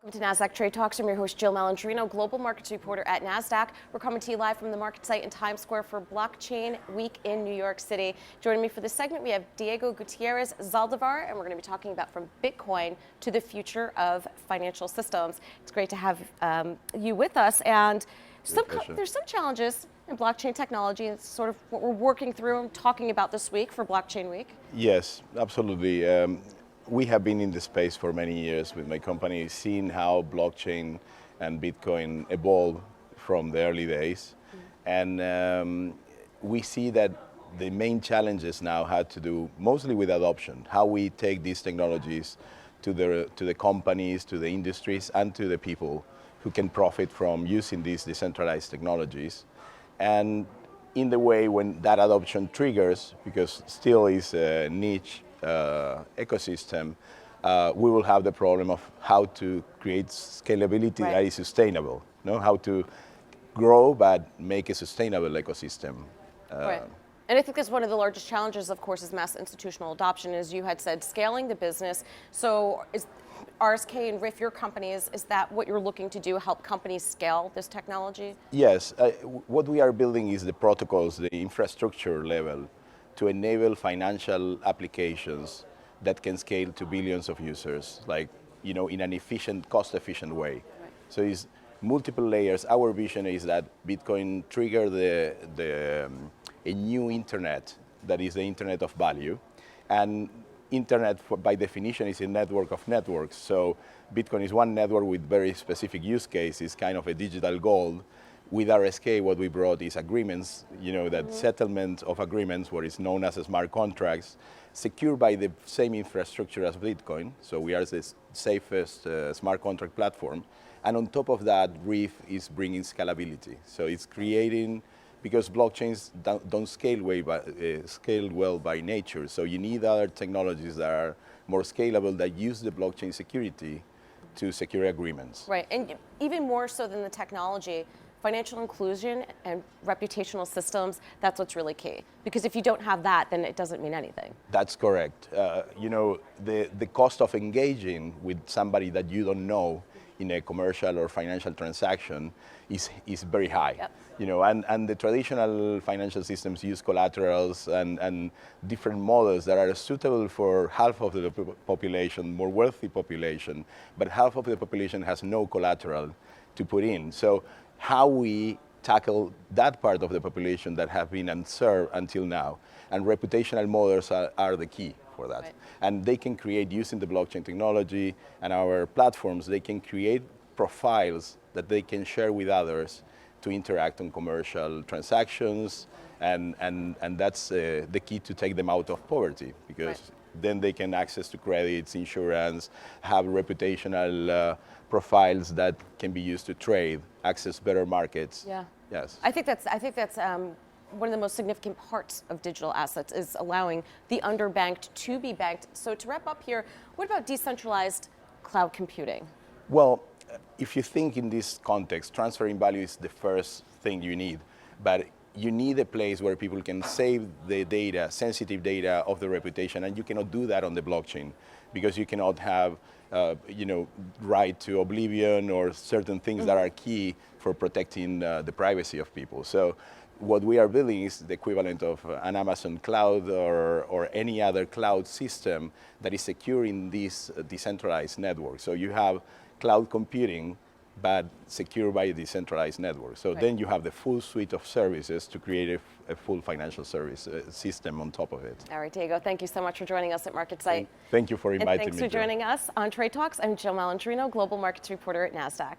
Welcome to Nasdaq Trade Talks. I'm your host, Jill Malandrino, Global Markets Reporter at Nasdaq. We're coming to you live from the market site in Times Square for Blockchain Week in New York City. Joining me for this segment, we have Diego Gutierrez Zaldivar, and we're going to be talking about from Bitcoin to the future of financial systems. It's great to have you with us. And there's some challenges in blockchain technology. It's sort of what we're working through and talking about this week for Blockchain Week. Yes, absolutely. We have been in the space for many years with my company, seeing how blockchain and Bitcoin evolved from the early days. And we see that the main challenges now had to do mostly with adoption, how we take these technologies to the companies, to the industries, and to the people who can profit from using these decentralized technologies. And in the way when that adoption triggers, because still is a niche ecosystem, we will have the problem of how to create scalability that is sustainable. How to grow but make a sustainable ecosystem. Right. And I think that's one of the largest challenges, of course, is mass institutional adoption, as you had said, scaling the business. So is RSK and RIF, your companies, is that what you're looking to do, help companies scale this technology? Yes. What we are building is the protocols, the infrastructure level, to enable financial applications that can scale to billions of users, like, in an efficient, cost-efficient way. Right. So it's multiple layers. Our vision is that Bitcoin trigger a new internet that is the internet of value. And internet, by definition, is a network of networks. So Bitcoin is one network with very specific use cases, kind of a digital gold. With RSK, what we brought is agreements, that settlement of agreements, what is known as smart contracts, secured by the same infrastructure as Bitcoin. So we are the safest smart contract platform. And on top of that, RIF is bringing scalability. So it's creating, because blockchains don't scale well by nature. So you need other technologies that are more scalable, that use the blockchain security to secure agreements. Right, and even more so than the technology, financial inclusion and reputational systems, that's what's really key. Because if you don't have that, then it doesn't mean anything. That's correct. The cost of engaging with somebody that you don't know in a commercial or financial transaction is very high. Yep. And the traditional financial systems use collaterals and different models that are suitable for half of the population, more wealthy population, but half of the population has no collateral to put in. So how we tackle that part of the population that have been unserved until now. And reputational models are the key for that. Right. And they can create, using the blockchain technology and our platforms, they can create profiles that they can share with others to interact on commercial transactions. And that's the key to take them out of poverty, because then they can access to credits, insurance, have reputational profiles that can be used to trade, access better markets. Yeah. Yes. I think that's one of the most significant parts of digital assets, is allowing the underbanked to be banked. So to wrap up here, what about decentralized cloud computing? Well, if you think in this context, transferring value is the first thing you need, but you need a place where people can save the data, sensitive data of the reputation, and you cannot do that on the blockchain, because you cannot have right to oblivion or certain things that are key for protecting the privacy of people. So what we are building is the equivalent of an Amazon cloud or any other cloud system that is secure in this decentralized network. So you have cloud computing, but secure by a decentralized network. So then you have the full suite of services to create a full financial service system on top of it. All right, Diego, thank you so much for joining us at MarketSite. Thank you for inviting me. And thanks for joining us on Trade Talks. I'm Jill Malandrino, Global Markets Reporter at Nasdaq.